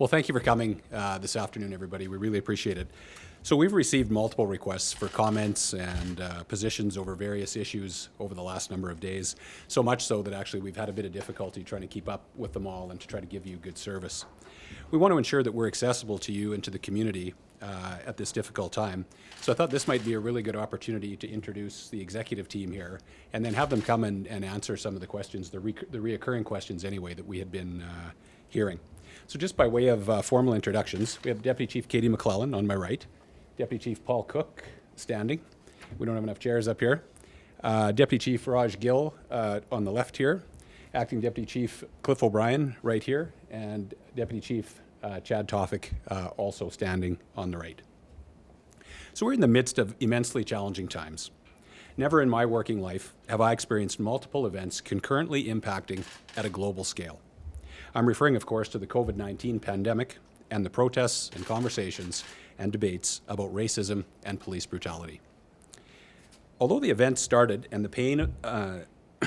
Well, thank you for coming this afternoon, everybody. We really appreciate it. So we've received multiple requests for comments and positions over various issues over the last number of days, so much so that actually we've had a bit of difficulty trying to keep up with them all and to try to give you good service. We want to ensure that we're accessible to you and to the community at this difficult time. So I thought this might be a really good opportunity to introduce the executive team here and then have them come and answer some of the questions, the reoccurring questions anyway, that we had been hearing. So just by way of formal introductions, we have Deputy Chief Katie McClellan on my right, Deputy Chief Paul Cook standing. We don't have enough chairs up here. Deputy Chief Raj Gill on the left here, Acting Deputy Chief Cliff O'Brien right here, and Deputy Chief Chad Toffick also standing on the right. So we're in the midst of immensely challenging times. Never in my working life have I experienced multiple events concurrently impacting at a global scale. I'm referring, of course, to the COVID-19 pandemic and the protests and conversations and debates about racism and police brutality. Although the events started and the pain,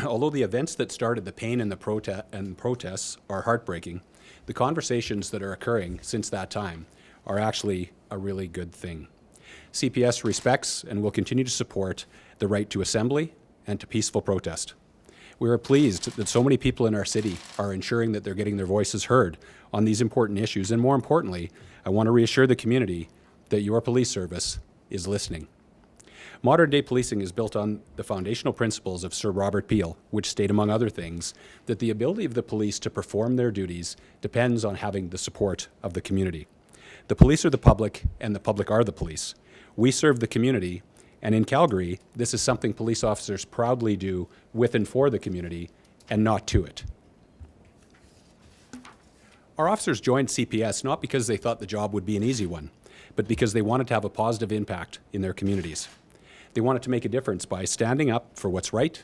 although the events that started the pain and the protests are heartbreaking, the conversations that are occurring since that time are actually a really good thing. CPS respects and will continue to support the right to assembly and to peaceful protest. We are pleased that so many people in our city are ensuring that they're getting their voices heard on these important issues. And more importantly, I want to reassure the community that your police service is listening. Modern day policing is built on the foundational principles of Sir Robert Peel, which state, among other things, that the ability of the police to perform their duties depends on having the support of the community. The police are the public, and the public are the police. We serve the community, and in Calgary, this is something police officers proudly do with and for the community, and not to it. Our officers joined CPS not because they thought the job would be an easy one, but because they wanted to have a positive impact in their communities. They wanted to make a difference by standing up for what's right,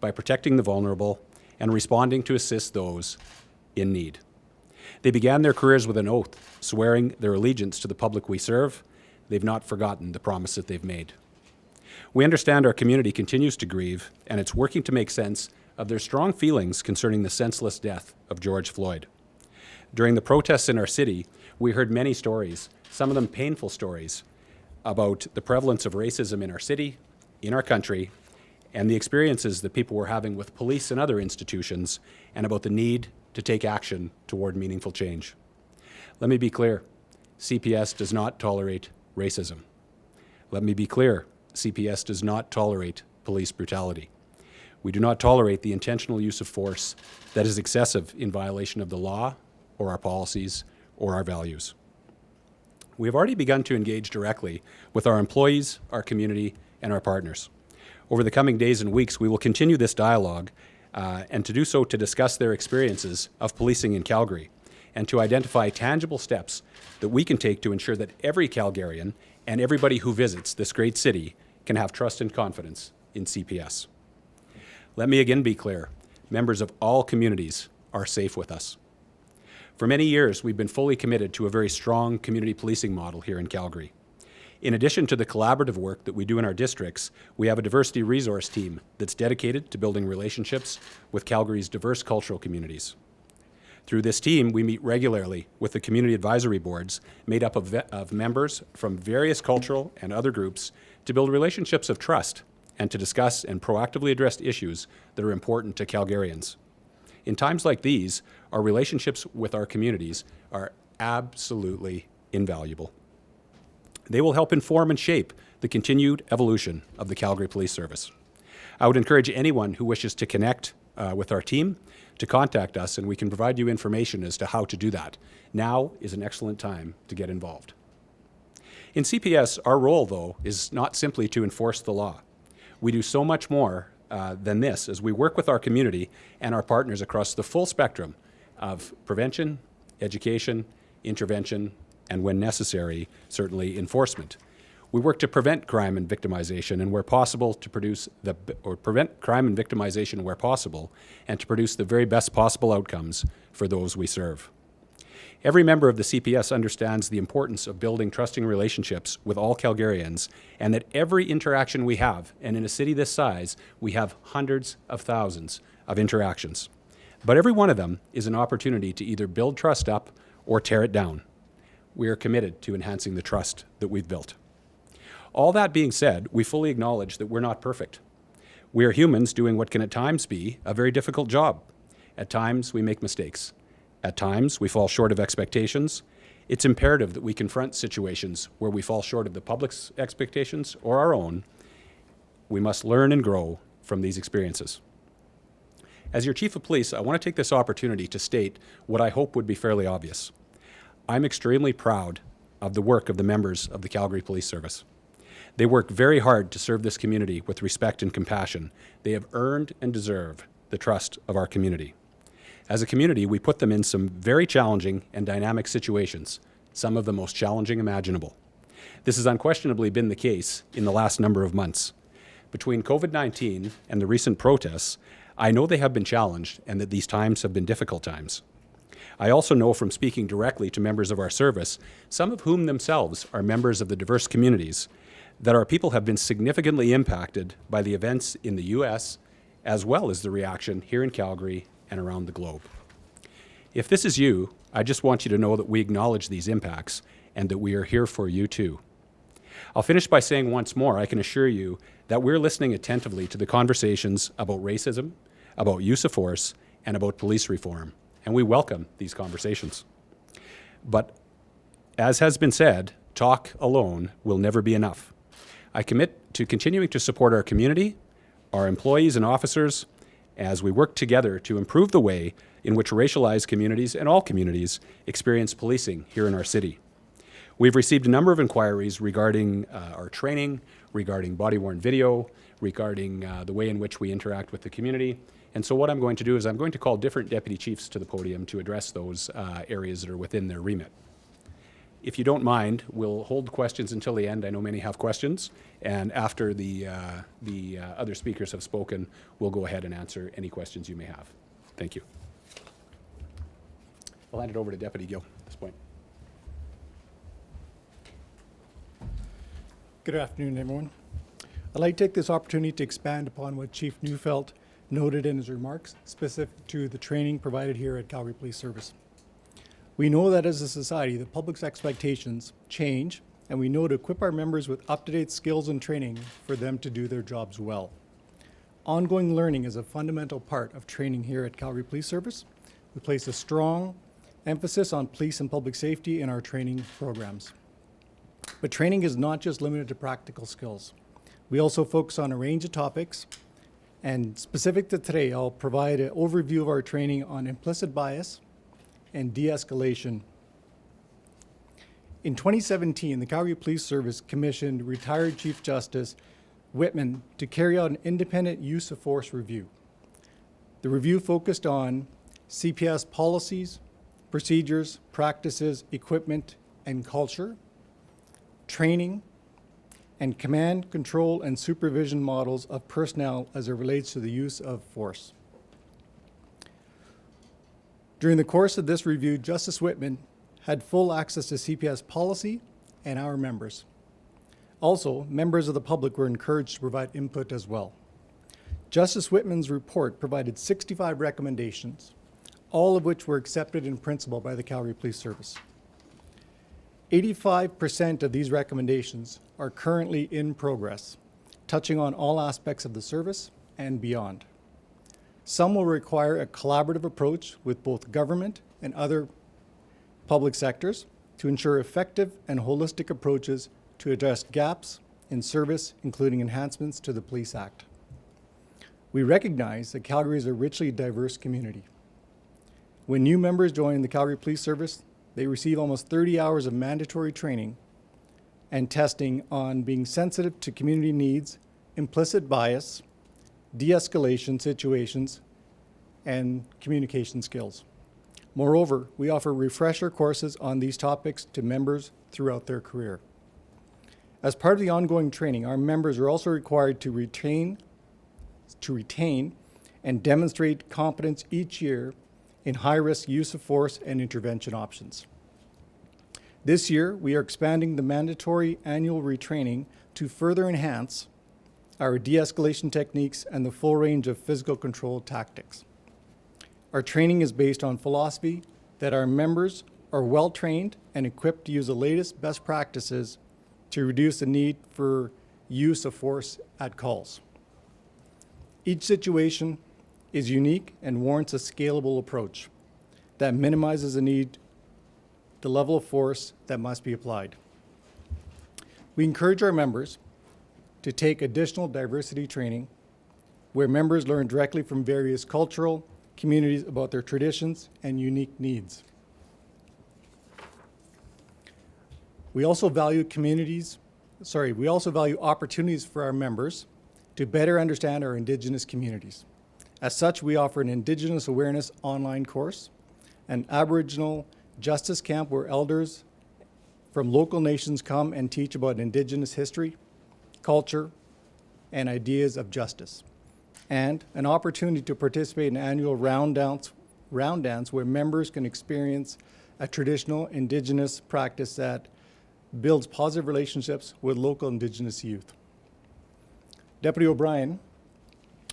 by protecting the vulnerable, and responding to assist those in need. They began their careers with an oath, swearing their allegiance to the public we serve. They've not forgotten the promise that they've made. We understand our community continues to grieve, and it's working to make sense of their strong feelings concerning the senseless death of George Floyd. During the protests in our city, we heard many stories, some of them painful stories, about the prevalence of racism in our city, in our country, and the experiences that people were having with police and other institutions, and about the need to take action toward meaningful change. Let me be clear, CPS does not tolerate racism. Let me be clear, CPS does not tolerate police brutality. We do not tolerate the intentional use of force that is excessive in violation of the law or our policies or our values. We have already begun to engage directly with our employees, our community, and our partners. Over the coming days and weeks, we will continue this dialogue and to do so to discuss their experiences of policing in Calgary and to identify tangible steps that we can take to ensure that every Calgarian and everybody who visits this great city can have trust and confidence in CPS. Let me again be clear, members of all communities are safe with us. For many years, we've been fully committed to a very strong community policing model here in Calgary. In addition to the collaborative work that we do in our districts, we have a diversity resource team that's dedicated to building relationships with Calgary's diverse cultural communities. Through this team, we meet regularly with the community advisory boards made up of members from various cultural and other groups to build relationships of trust and to discuss and proactively address issues that are important to Calgarians. In times like these, our relationships with our communities are absolutely invaluable. They will help inform and shape the continued evolution of the Calgary Police Service. I would encourage anyone who wishes to connect with our team to contact us, and we can provide you information as to how to do that. Now is an excellent time to get involved. In CPS, our role, though, is not simply to enforce the law. We do so much more than this as we work with our community and our partners across the full spectrum of prevention, education, intervention, and when necessary, certainly enforcement. We work to prevent crime and victimization, and where possible, to prevent crime and victimization where possible, and to produce the very best possible outcomes for those we serve. Every member of the CPS understands the importance of building trusting relationships with all Calgarians, and that every interaction we have, and in a city this size, we have hundreds of thousands of interactions. But every one of them is an opportunity to either build trust up or tear it down. We are committed to enhancing the trust that we've built. All that being said, we fully acknowledge that we're not perfect. We are humans doing what can at times be a very difficult job. At times, we make mistakes. At times, we fall short of expectations. It's imperative that we confront situations where we fall short of the public's expectations or our own. We must learn and grow from these experiences. As your Chief of Police, I want to take this opportunity to state what I hope would be fairly obvious. I'm extremely proud of the work of the members of the Calgary Police Service. They work very hard to serve this community with respect and compassion. They have earned and deserve the trust of our community. As a community, we put them in some very challenging and dynamic situations, some of the most challenging imaginable. This has unquestionably been the case in the last number of months. Between COVID-19 and the recent protests, I know they have been challenged and that these times have been difficult times. I also know from speaking directly to members of our service, some of whom themselves are members of the diverse communities, that our people have been significantly impacted by the events in the U.S., as well as the reaction here in Calgary and around the globe. If this is you, I just want you to know that we acknowledge these impacts and that we are here for you too. I'll finish by saying once more, I can assure you that we're listening attentively to the conversations about racism, about use of force, and about police reform, and we welcome these conversations. But as has been said, talk alone will never be enough. I commit to continuing to support our community, our employees and officers, as we work together to improve the way in which racialized communities and all communities experience policing here in our city. We've received a number of inquiries regarding our training, regarding body-worn video, regarding the way in which we interact with the community. And so what I'm going to do is I'm going to call different deputy chiefs to the podium to address those areas that are within their remit. If you don't mind, we'll hold questions until the end. I know many have questions. And after the other speakers have spoken, we'll go ahead and answer any questions you may have. Thank you. I'll hand it over to Deputy Gill at this point. Good afternoon, everyone. I'd like to take this opportunity to expand upon what Chief Neufeld noted in his remarks, specific to the training provided here at Calgary Police Service. We know that as a society, the public's expectations change, and we know to equip our members with up-to-date skills and training for them to do their jobs well. Ongoing learning is a fundamental part of training here at Calgary Police Service. We place a strong emphasis on police and public safety in our training programs. But training is not just limited to practical skills. We also focus on a range of topics, and specific to today, I'll provide an overview of our training on implicit bias and de-escalation. In 2017, the Calgary Police Service commissioned retired Chief Justice Whitman to carry out an independent use of force review. The review focused on CPS policies, procedures, practices, equipment, and culture, training, and command, control, and supervision models of personnel as it relates to the use of force. During the course of this review, Justice Whitman had full access to CPS policy and our members. Also, members of the public were encouraged to provide input as well. Justice Whitman's report provided 65 recommendations, all of which were accepted in principle by the Calgary Police Service. 85% of these recommendations are currently in progress, touching on all aspects of the service and beyond. Some will require a collaborative approach with both government and other public sectors to ensure effective and holistic approaches to address gaps in service, including enhancements to the Police Act. We recognize that Calgary is a richly diverse community. When new members join the Calgary Police Service, they receive almost 30 hours of mandatory training and testing on being sensitive to community needs, implicit bias, de-escalation situations, and communication skills. Moreover, we offer refresher courses on these topics to members throughout their career. As part of the ongoing training, our members are also required to retain and demonstrate competence each year in high-risk use of force and intervention options. This year, we are expanding the mandatory annual retraining to further enhance our de-escalation techniques and the full range of physical control tactics. Our training is based on philosophy that our members are well-trained and equipped to use the latest best practices to reduce the need for use of force at calls. Each situation is unique and warrants a scalable approach that minimizes the level of force that must be applied. We encourage our members to take additional diversity training where members learn directly from various cultural communities about their traditions and unique needs. We also value opportunities for our members to better understand our Indigenous communities. As such, we offer an Indigenous Awareness online course, an Aboriginal Justice Camp where elders from local nations come and teach about Indigenous history, culture, and ideas of justice, and an opportunity to participate in an annual round dance where members can experience a traditional Indigenous practice that builds positive relationships with local Indigenous youth. Deputy O'Brien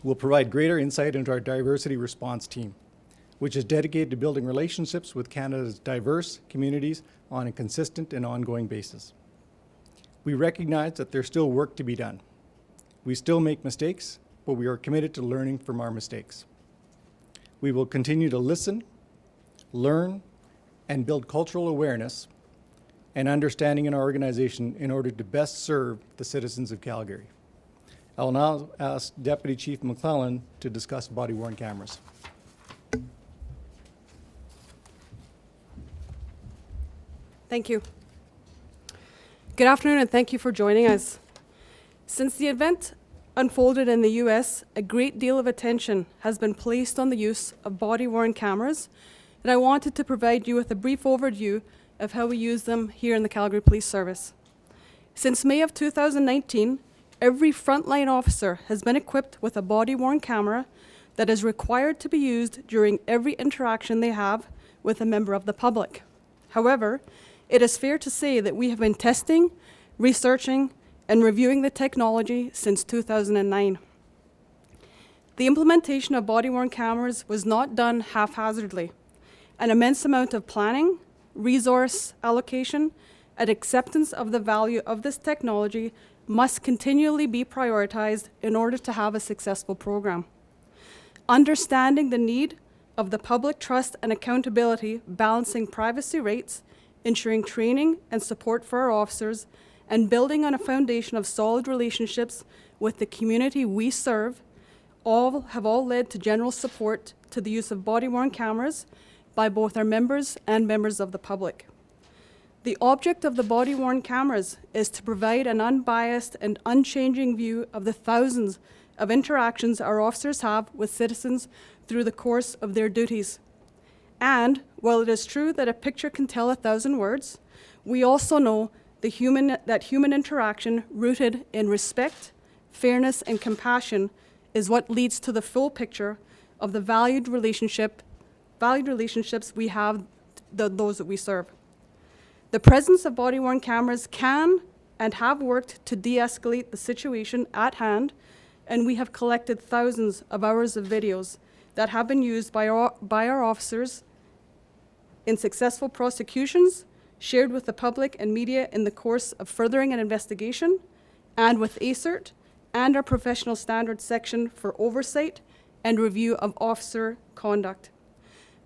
will provide greater insight into our diversity response team, which is dedicated to building relationships with Canada's diverse communities on a consistent and ongoing basis. We recognize that there's still work to be done. We still make mistakes, but we are committed to learning from our mistakes. We will continue to listen, learn, and build cultural awareness and understanding in our organization in order to best serve the citizens of Calgary. I will now ask Deputy Chief McClellan to discuss body-worn cameras. Thank you. Good afternoon, and thank you for joining us. Since the event unfolded in the US, a great deal of attention has been placed on the use of body-worn cameras, and I wanted to provide you with a brief overview of how we use them here in the Calgary Police Service. Since May of 2019, every frontline officer has been equipped with a body-worn camera that is required to be used during every interaction they have with a member of the public. However, it is fair to say that we have been testing, researching, and reviewing the technology since 2009. The implementation of body-worn cameras was not done haphazardly. An immense amount of planning, resource allocation, and acceptance of the value of this technology must continually be prioritized in order to have a successful program. Understanding the need of the public trust and accountability, balancing privacy rates, ensuring training and support for our officers, and building on a foundation of solid relationships with the community we serve have all led to general support to the use of body-worn cameras by both our members and members of the public. The object of the body-worn cameras is to provide an unbiased and unchanging view of the thousands of interactions our officers have with citizens through the course of their duties. And while it is true that a picture can tell 1,000 words, we also know that human interaction rooted in respect, fairness, and compassion is what leads to the full picture of the valued relationships we have, those that we serve. The presence of body-worn cameras can and have worked to de-escalate the situation at hand, and we have collected thousands of hours of videos that have been used by our officers in successful prosecutions, shared with the public and media in the course of furthering an investigation, and with ACERT and our professional standards section for oversight and review of officer conduct.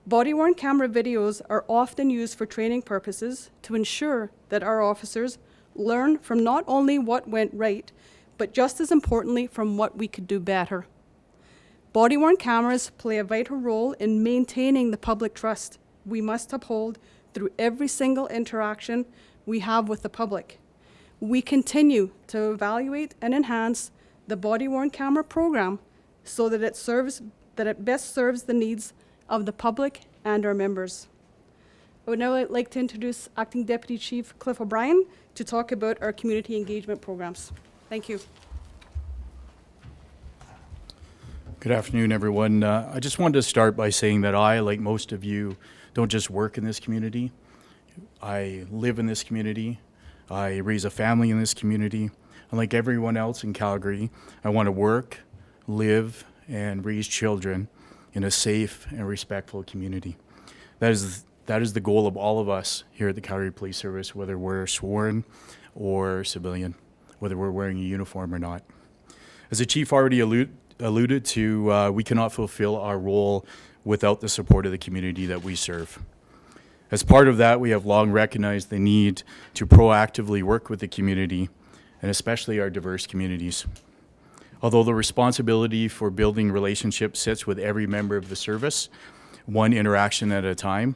Body-worn camera videos are often used for training purposes to ensure that our officers learn from not only what went right, but just as importantly from what we could do better. Body-worn cameras play a vital role in maintaining the public trust we must uphold through every single interaction we have with the public. We continue to evaluate and enhance the body-worn camera program so that it best serves the needs of the public and our members. I would now like to introduce Acting Deputy Chief Cliff O'Brien to talk about our community engagement programs. Thank you. Good afternoon, everyone. I just wanted to start by saying that I, like most of you, don't just work in this community. I live in this community. I raise a family in this community. And like everyone else in Calgary, I want to work, live, and raise children in a safe and respectful community. That That is the goal of all of us here at the Calgary Police Service, whether we're sworn or civilian, whether we're wearing a uniform or not. As the Chief already alluded to, we cannot fulfill our role without the support of the community that we serve. As part of that, we have long recognized the need to proactively work with the community, and especially our diverse communities. Although the responsibility for building relationships sits with every member of the service, one interaction at a time,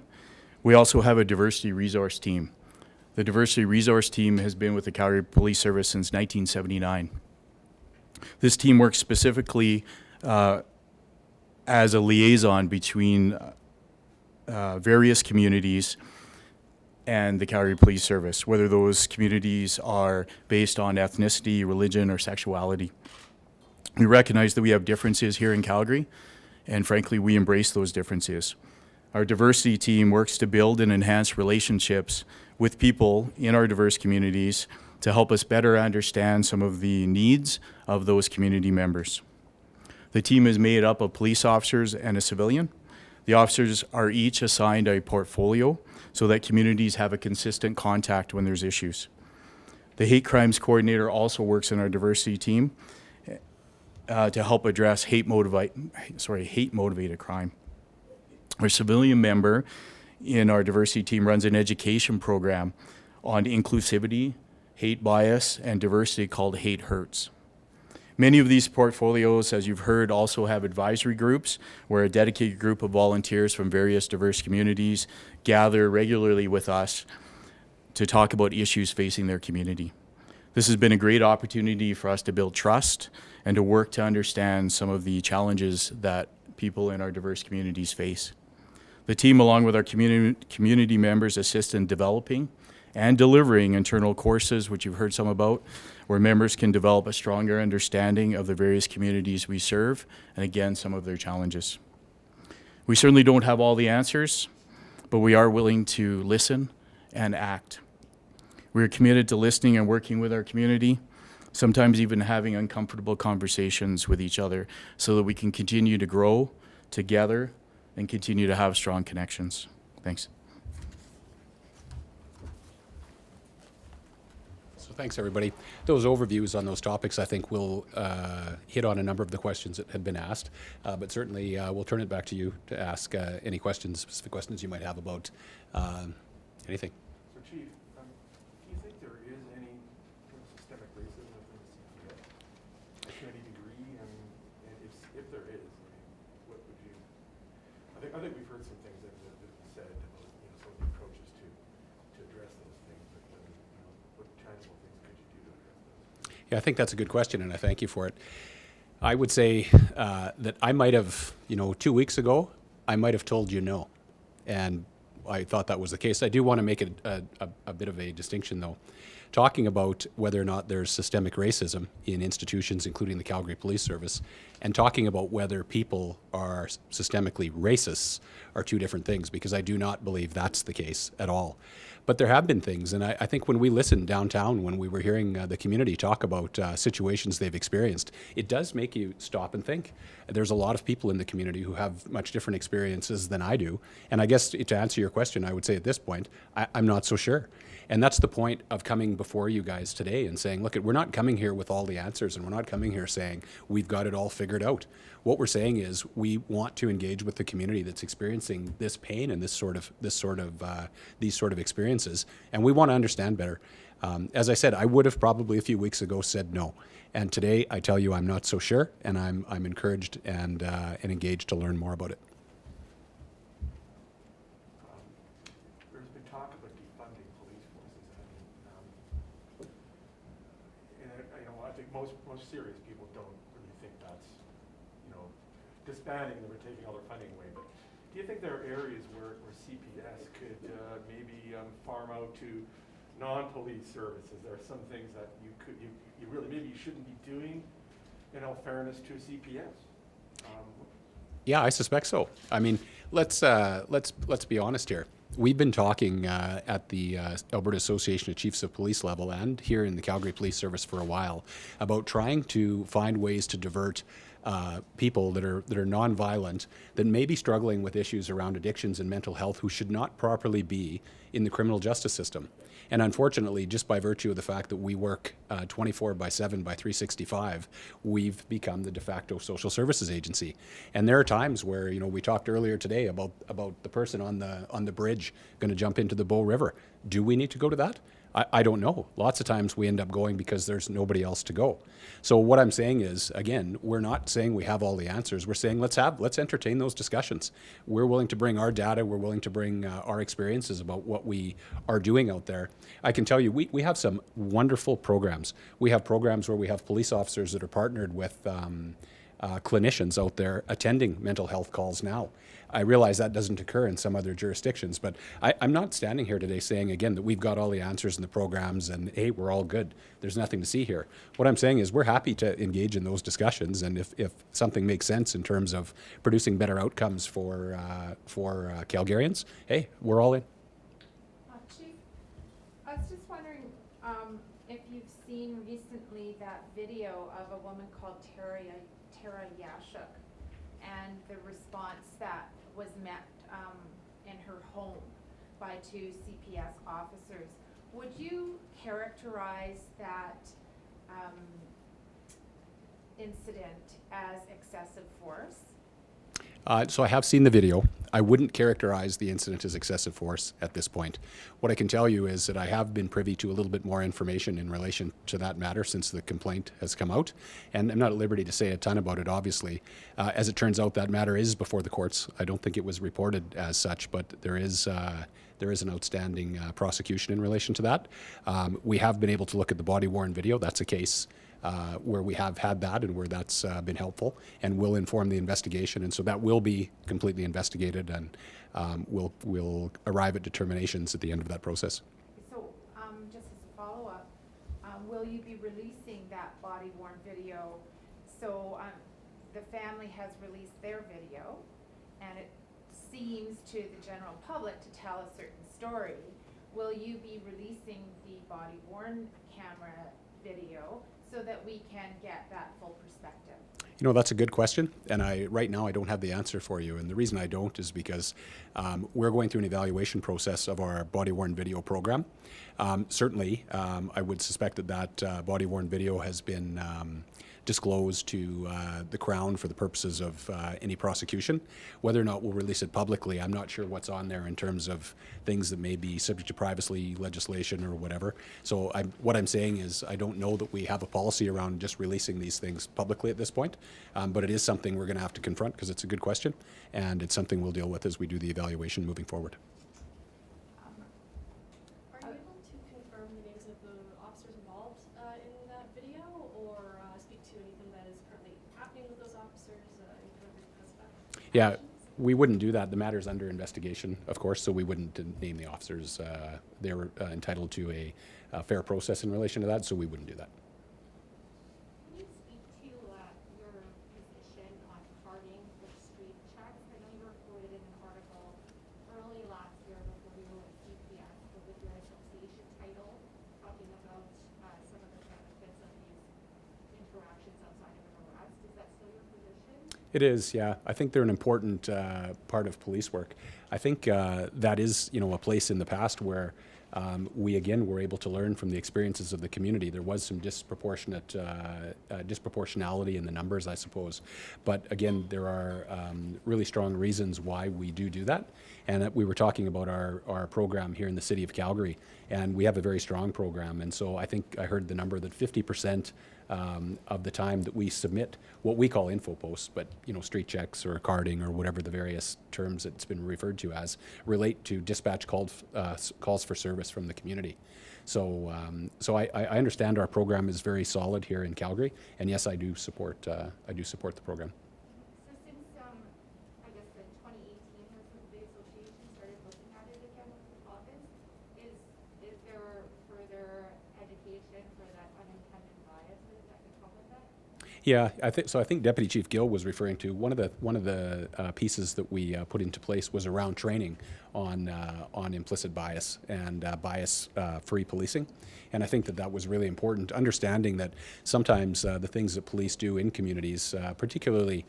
we also have a diversity resource team. The diversity resource team has been with the Calgary Police Service since 1979. This team works specifically as a liaison between various communities and the Calgary Police Service, whether those communities are based on ethnicity, religion, or sexuality. We recognize that we have differences here in Calgary, and frankly, we embrace those differences. Our diversity team works to build and enhance relationships with people in our diverse communities to help us better understand some of the needs of those community members. The team is made up of police officers and a civilian. The officers are each assigned a portfolio so that communities have a consistent contact when there's issues. The hate crimes coordinator also works in our diversity team to help address hate-motivated crime. Our civilian member in our diversity team runs an education program on inclusivity, hate bias, and diversity called Hate Hurts. Many of these portfolios, as you've heard, also have advisory groups where a dedicated group of volunteers from various diverse communities gather regularly with us to talk about issues facing their community. This has been a great opportunity for us to build trust and to work to understand some of the challenges that people in our diverse communities face. The team, along with our community members, assist in developing and delivering internal courses, which you've heard some about, where members can develop a stronger understanding of the various communities we serve, and again, some of their challenges. We certainly don't have all the answers, but we are willing to listen and act. We are committed to listening and working with our community, sometimes even having uncomfortable conversations with each other so that we can continue to grow together and continue to have strong connections. Thanks. So thanks, everybody. Those overviews on those topics, I think, will hit on a number of the questions that had been asked. But certainly, we'll turn it back to you to ask any questions, specific questions you might have about anything. So, Chief, do you think there is any systemic racism in the CPS? To any degree, and if there is, what would you? I think we've heard some things that have been said about some of the approaches to address those things. But what tangible things could you do to address those? Yeah, I think that's a good question, and I thank you for it. I would say that I might have, 2 weeks ago, I might have told you no, and I thought that was the case. I do want to make it a bit of a distinction, though. Talking about whether or not there's systemic racism in institutions, including the Calgary Police Service, and talking about whether people are systemically racists are two different things, because I do not believe that's the case at all. But there have been things, and I think when we listened downtown, when we were hearing the community talk about situations they've experienced, it does make you stop and think. There's a lot of people in the community who have much different experiences than I do, and I guess to answer your question, I would say at this point, I'm not so sure. And that's the point of coming before you guys today and saying, look, we're not coming here with all the answers, and we're not coming here saying we've got it all figured out. What we're saying is we want to engage with the community that's experiencing this pain and these sort of experiences, and we want to understand better. As I said, I would have probably a few weeks ago said no, and today I tell you I'm not so sure, and I'm encouraged and engaged to learn more about it. There's been talk about defunding police forces. I think most serious people don't really think that's, disbanding them or taking all their funding away. But do you think there are areas where CPS could maybe farm out to non-police services? There are some things that you really maybe you shouldn't be doing, in all fairness to CPS. Yeah, I suspect so. I mean, let's be honest here. We've been talking at the Alberta Association of Chiefs of Police level and here in the Calgary Police Service for a while about trying to find ways to divert people that are nonviolent, that may be struggling with issues around addictions and mental health, who should not properly be in the criminal justice system. And unfortunately, just by virtue of the fact that we work 24/7 by 365, we've become the de facto social services agency. And there are times where, we talked earlier today about the person on the bridge going to jump into the Bow River. Do we need to go to that? I don't know. Lots of times we end up going because there's nobody else to go. So what I'm saying is, again, we're not saying we have all the answers. We're saying let's entertain those discussions. We're willing to bring our data. We're willing to bring our experiences about what we are doing out there. I can tell you, we have some wonderful programs. We have programs where we have police officers that are partnered with clinicians out there attending mental health calls now. I realize that doesn't occur in some other jurisdictions, but I'm not standing here today saying, again, that we've got all the answers in the programs and, hey, we're all good. There's nothing to see here. What I'm saying is we're happy to engage in those discussions, and if something makes sense in terms of producing better outcomes for Calgarians, hey, we're all in. Chief, I was just wondering if you've seen recently that video of a woman called Tara Yashuk and the response that was met in her home by 2 CPS officers. Would you characterize that incident as excessive force? So I have seen the video. I wouldn't characterize the incident as excessive force at this point. What I can tell you is that I have been privy to a little bit more information in relation to that matter since the complaint has come out, and I'm not at liberty to say a ton about it, obviously. As it turns out, that matter is before the courts. I don't think it was reported as such, but there is an outstanding prosecution in relation to that. We have been able to look at the body-worn video. That's a case where we have had that and where that's been helpful and will inform the investigation. And so that will be completely investigated, and we'll arrive at determinations at the end of that process. So just as a follow-up, will you be releasing that body-worn video? So the family has released their video, and it seems to the general public to tell a certain story. Will you be releasing the body-worn camera video so that we can get that full perspective? That's a good question, and right now I don't have the answer for you. And the reason I don't is because we're going through an evaluation process of our body-worn video program. Certainly, I would suspect that body-worn video has been disclosed to the Crown for the purposes of any prosecution. Whether or not we'll release it publicly, I'm not sure what's on there in terms of things that may be subject to privacy legislation or whatever. So what I'm saying is I don't know that we have a policy around just releasing these things publicly at this point, but it is something we're going to have to confront because it's a good question, and it's something we'll deal with as we do the evaluation moving forward. Are you able to confirm the names of the officers involved in that video, or speak to anything that is currently happening with those officers? Yeah, we wouldn't do that. The matter's under investigation, of course, so we wouldn't name the officers. They were entitled to a fair process in relation to that, so we wouldn't do that. Can you speak to your position on carding with street checks? I know you reported in an article early last year before you were with CPS, but with your association title, talking about some of the benefits of these interactions outside of an arrest. Is that still your position? It is, yeah. I think they're an important part of police work. I think that is, a place in the past where we again were able to learn from the experiences of the community. There was some disproportionality in the numbers, I suppose. But again, there are really strong reasons why we do that. And we were talking about our program here in the city of Calgary, and we have a very strong program. And so I think I heard the number that 50% of the time that we submit what we call info posts, but street checks or carding or whatever the various terms it's been referred to as, relate to dispatch calls for service from the community. So I understand our program is very solid here in Calgary, and yes, I do support the program. So since, I guess in 2018, when the association started looking at it again with the province, is there further education for that unintended bias that could come with that? Yeah, I think so. I think Deputy Chief Gill was referring to one of the pieces that we put into place was around training on implicit bias and bias-free policing, and I think that was really important. Understanding that sometimes the things that police do in communities, particularly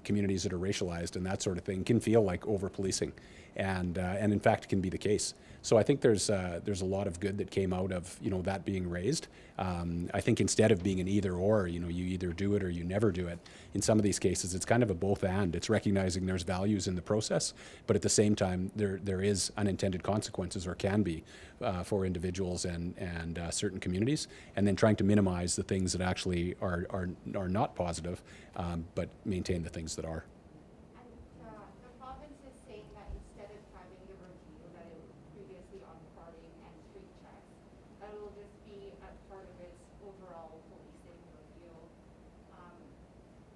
communities that are racialized and that sort of thing, can feel like over-policing, and in fact can be the case. So I think there's a lot of good that came out of that being raised. I think instead of being an either or, you either do it or you never do it. In some of these cases, it's kind of a both and. It's recognizing there's values in the process, but at the same time, there is unintended consequences, or can be, for individuals and certain communities, and then trying to minimize the things that actually are not positive, but maintain the things that are. And the province is saying that instead of having the review that it was previously on parting and street checks, that it will just be a part of its overall policing review.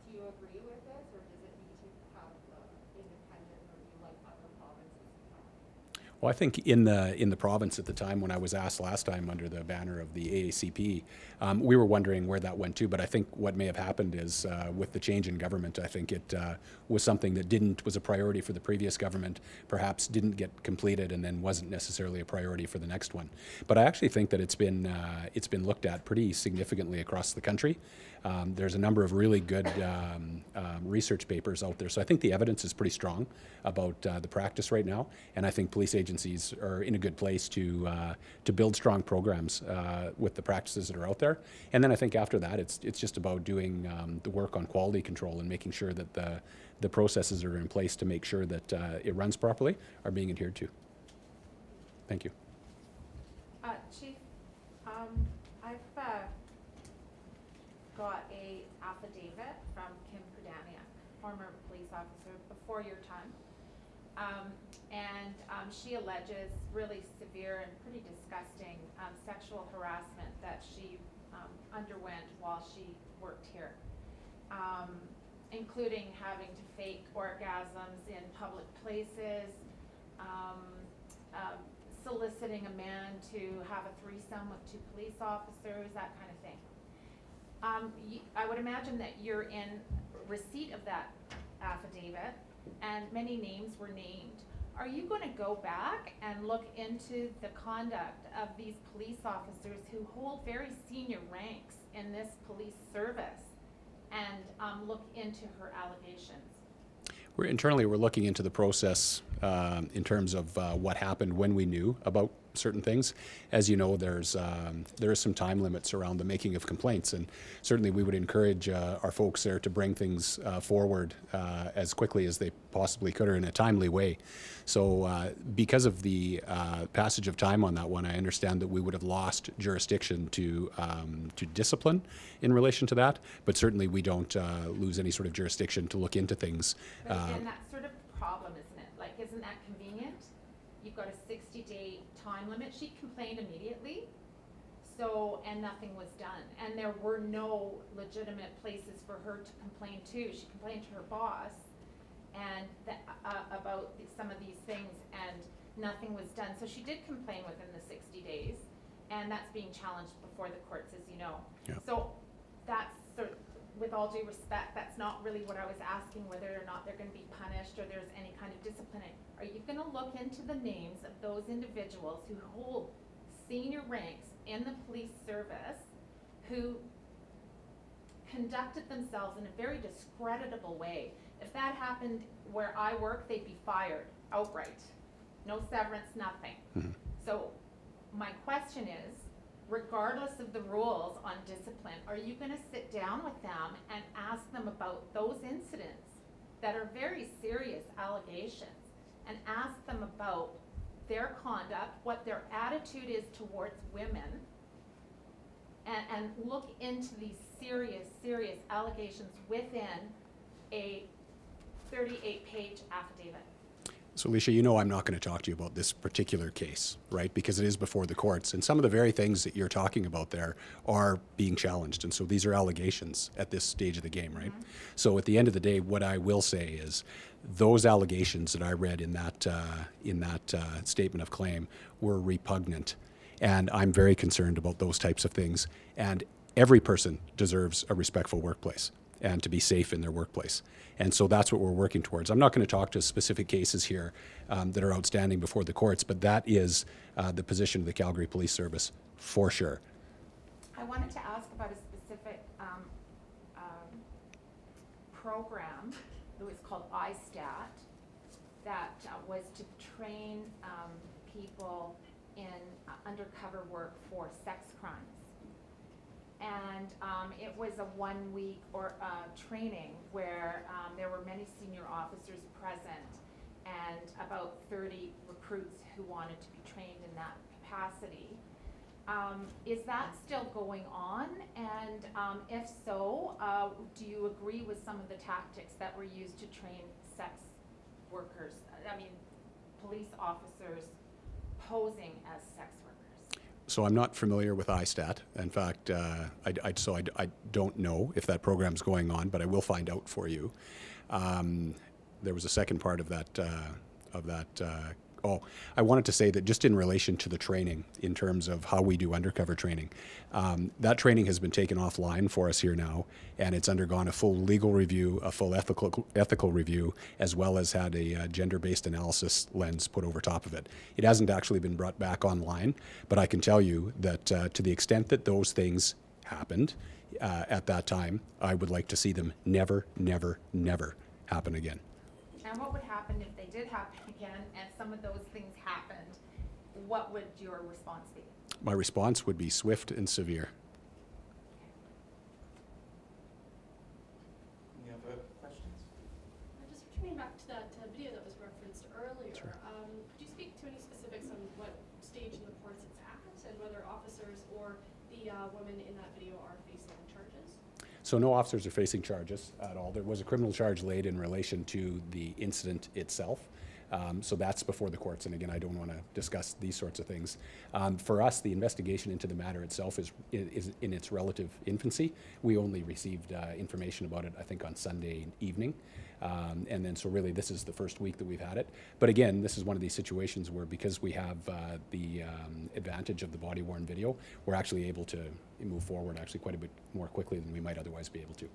Do you agree with this, or does it need to have the independent review like other provinces have? Well, I think in the province at the time, when I was asked last time under the banner of the AACP, we were wondering where that went to. But I think what may have happened is with the change in government, I think it was something that was a priority for the previous government, perhaps didn't get completed, and then wasn't necessarily a priority for the next one. But I actually think that it's been looked at pretty significantly across the country. There's a number of really good research papers out there. So I think the evidence is pretty strong about the practice right now, and I think police agencies are in a good place to build strong programs with the practices that are out there. And then I think after that, it's just about doing the work on quality control and making sure that the processes that are in place to make sure that it runs properly are being adhered to. Thank you. Chief, I've got a affidavit from Kim Pradaniak, former police officer before your time. She alleges really severe and pretty disgusting sexual harassment that she underwent while she worked here, including having to fake orgasms in public places, soliciting a man to have a threesome with 2 police officers, that kind of thing. I would imagine that you're in receipt of that affidavit, and many names were named. Are you going to go back and look into the conduct of these police officers who hold very senior ranks in this police service and look into her allegations? Internally, we're looking into the process in terms of what happened when we knew about certain things. As you know, there is some time limits around the making of complaints, and certainly we would encourage our folks there to bring things forward as quickly as they possibly could, or in a timely way. So because of the passage of time on that one, I understand that we would have lost jurisdiction to discipline in relation to that, but certainly we don't lose any sort of jurisdiction to look into things. But again, that's sort of the problem, isn't it? Like, isn't that convenient? You've got a 60-day time limit. She complained immediately, and nothing was done. And there were no legitimate places for her to complain to. She complained to her boss and about some of these things, and nothing was done. So she did complain within the 60 days, and that's being challenged before the courts, as you know. Yeah. So that's sort of, with all due respect, that's not really what I was asking, whether or not they're going to be punished or there's any kind of disciplining. Are you going to look into the names of those individuals who hold senior ranks in the police service who conducted themselves in a very discreditable way? If that happened where I work, they'd be fired outright. No severance, nothing. Mm-hmm. So my question is, regardless of the rules on discipline, are you going to sit down with them and ask them about those incidents that are very serious allegations, and ask them about their conduct, what their attitude is towards women, and look into these serious allegations within a 38-page affidavit? So, Alicia, you know I'm not going to talk to you about this particular case, right? Because it is before the courts. And some of the very things that you're talking about there are being challenged. And so these are allegations at this stage of the game, right? Mm-hmm. So at the end of the day, what I will say is those allegations that I read in that statement of claim were repugnant. And I'm very concerned about those types of things. And every person deserves a respectful workplace and to be safe in their workplace. And so that's what we're working towards. I'm not going to talk to specific cases here that are outstanding before the courts, but that is the position of the Calgary Police Service for sure. I wanted to ask about a specific program that was called ISTAT that was to train people in undercover work for sex crimes. And it was a 1 week training where there were many senior officers present and about 30 recruits who wanted to be trained in that capacity. Is that still going on? And if so, do you agree with some of the tactics that were used to train sex workers? I mean, police officers posing as sex workers. So I'm not familiar with ISTAT. In fact, I don't know if that program's going on, but I will find out for you. There was a second part of that. I wanted to say that just in relation to the training, in terms of how we do undercover training, that training has been taken offline for us here now, and it's undergone a full legal review, a full ethical review, as well as had a gender-based analysis lens put over top of it. It hasn't actually been brought back online, but I can tell you that to the extent that those things happened at that time, I would like to see them never, never, never happen again. And what would happen if they did happen again and some of those things happened? What would your response be? My response would be swift and severe. Any other questions? Just returning back to that video that was referenced earlier, Sure. could you speak to any specifics on what stage in the courts it's at and whether officers or the women in that video are facing charges? So no officers are facing charges at all. There was a criminal charge laid in relation to the incident itself. So that's before the courts, and again, I don't want to discuss these sorts of things. For us, the investigation into the matter itself is in its relative infancy. We only received information about it, I think, on Sunday evening. And then so really this is the first week that we've had it. But again, this is one of these situations where because we have the advantage of the body-worn video, we're actually able to move forward actually quite a bit more quickly than we might otherwise be able to.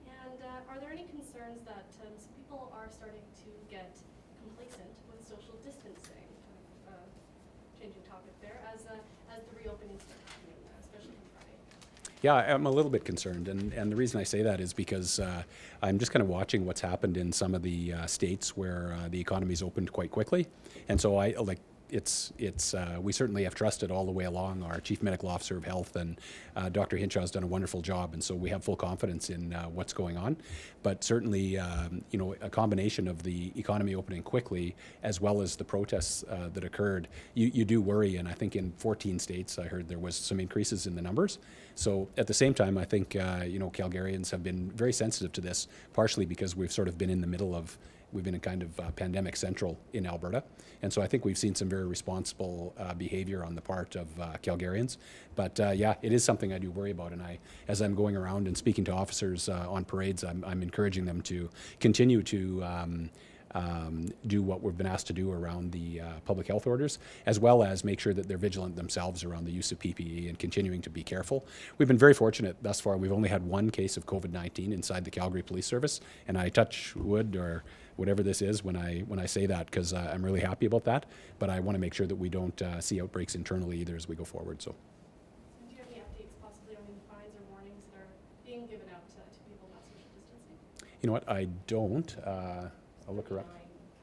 And are there any concerns that some people are starting to get complacent with social distancing? Changing topic there, as the reopening starts happening, especially on Friday. Yeah, I'm a little bit concerned, and the reason I say that is because I'm just kind of watching what's happened in some of the states where the economy's opened quite quickly, and so we certainly have trusted all the way along our Chief Medical Officer of Health, and Dr. Hinshaw has done a wonderful job, and so we have full confidence in what's going on. But certainly, a combination of the economy opening quickly as well as the protests that occurred, you do worry, and I think in 14 states I heard there was some increases in the numbers. So at the same time, I think Calgarians have been very sensitive to this, partially because we've sort of been in the middle of we've been in kind of pandemic central in Alberta. And so I think we've seen some very responsible behavior on the part of Calgarians. But yeah, it is something I do worry about. And as I'm going around and speaking to officers on parades, I'm encouraging them to continue to do what we've been asked to do around the public health orders, as well as make sure that they're vigilant themselves around the use of PPE and continuing to be careful. We've been very fortunate thus far. We've only had one case of COVID-19 inside the Calgary Police Service, and I touch wood or whatever this is when I say that, because I'm really happy about that. But I want to make sure that we don't see outbreaks internally either as we go forward. So. Do you have any updates possibly on any fines or warnings that are being given out to people not social distancing? You know what? I don't. I'll look her up.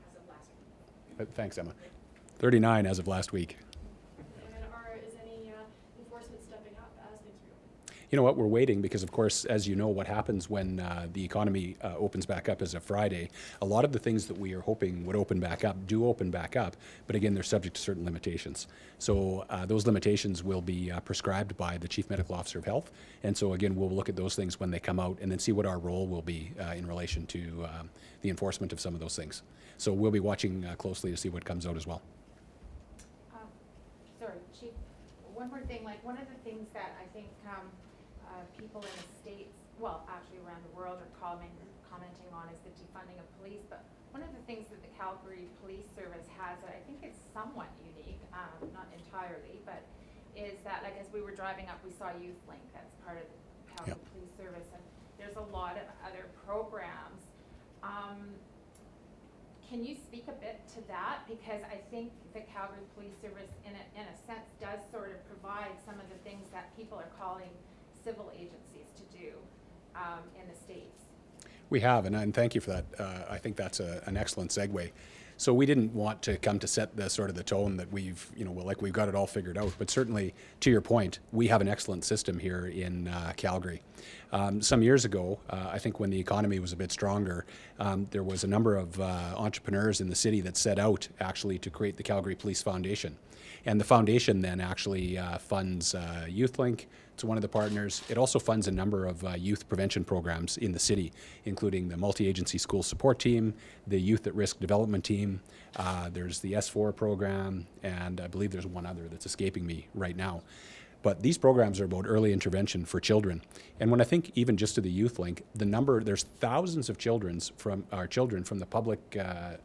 As of last week. Thanks, Emma. 39 as of last week. And is any enforcement stepping up as things reopen? You know what, we're waiting because, of course, as you know, what happens when the economy opens back up as of Friday, a lot of the things that we are hoping would open back up do open back up, but again, they're subject to certain limitations. So those limitations will be prescribed by the Chief Medical Officer of Health, and so again, we'll look at those things when they come out and then see what our role will be in relation to the enforcement of some of those things. So we'll be watching closely to see what comes out as well. Sorry, Chief, one more thing, like one of the things that I think people in the States, well, actually around the world are commenting on is the defunding of police, but one of the things that the Calgary Police Service has that I think is somewhat unique, not entirely, but is that, like, as we were driving up, we saw Youth Link, that's part of the Calgary Yep. Police Service, and there's a lot of other programs. Can you speak a bit to that? Because I think the Calgary Police Service, in a sense, does sort of provide some of the things that people are calling civil agencies to do in the States. We have, and thank you for that. I think that's an excellent segue. So we didn't want to come to set the sort of the tone that we've, like we've got it all figured out. But certainly, to your point, we have an excellent system here in Calgary. Some years ago, I think when the economy was a bit stronger, there was a number of entrepreneurs in the city that set out actually to create the Calgary Police Foundation. And the foundation then actually funds YouthLink. It's one of the partners. It also funds a number of youth prevention programs in the city, including the multi-agency school support team, the youth at risk development team. There's the S4 program, and I believe there's one other that's escaping me right now. But these programs are about early intervention for children. And when I think even just to the Youth Link, there's thousands of children from the public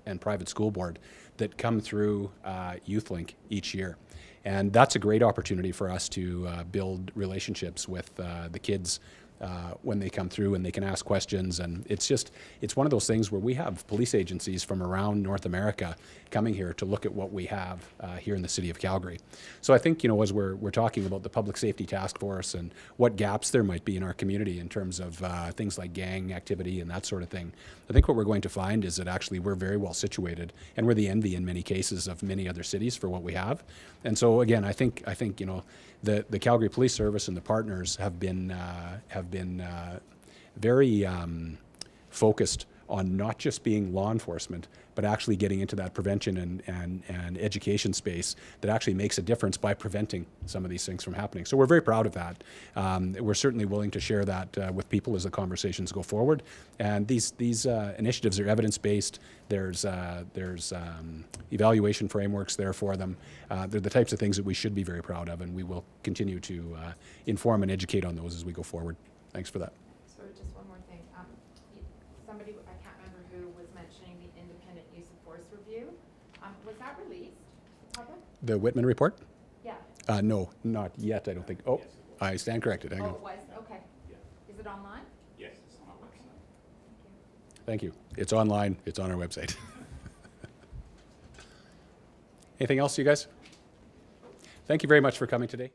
and private school board that come through Youth Link each year. And that's a great opportunity for us to build relationships with the kids when they come through, and they can ask questions. And it's one of those things where we have police agencies from around North America coming here to look at what we have here in the city of Calgary. So I think, as we're talking about the Public Safety Task Force and what gaps there might be in our community in terms of things like gang activity and that sort of thing, I think what we're going to find is that actually we're very well situated, and we're the envy in many cases of many other cities for what we have. And so again, I think the Calgary Police Service and the partners have been very focused on not just being law enforcement, but actually getting into that prevention and education space that actually makes a difference by preventing some of these things from happening. So we're very proud of that. We're certainly willing to share that with people as the conversations go forward. And these initiatives are evidence-based. There's evaluation frameworks there for them. They're the types of things that we should be very proud of, and we will continue to inform and educate on those as we go forward. Thanks for that. So just one more thing. Somebody, I can't remember who, was mentioning the independent use of force review. Was that released to the public? The Whitman report? Yeah. No, not yet, I don't think. Oh, I stand corrected. Hang Oh, on. it was? Okay. Is it online? Yes, it's on our website. Thank you. It's online. It's on our website. Anything else, you guys? Thank you very much for coming today.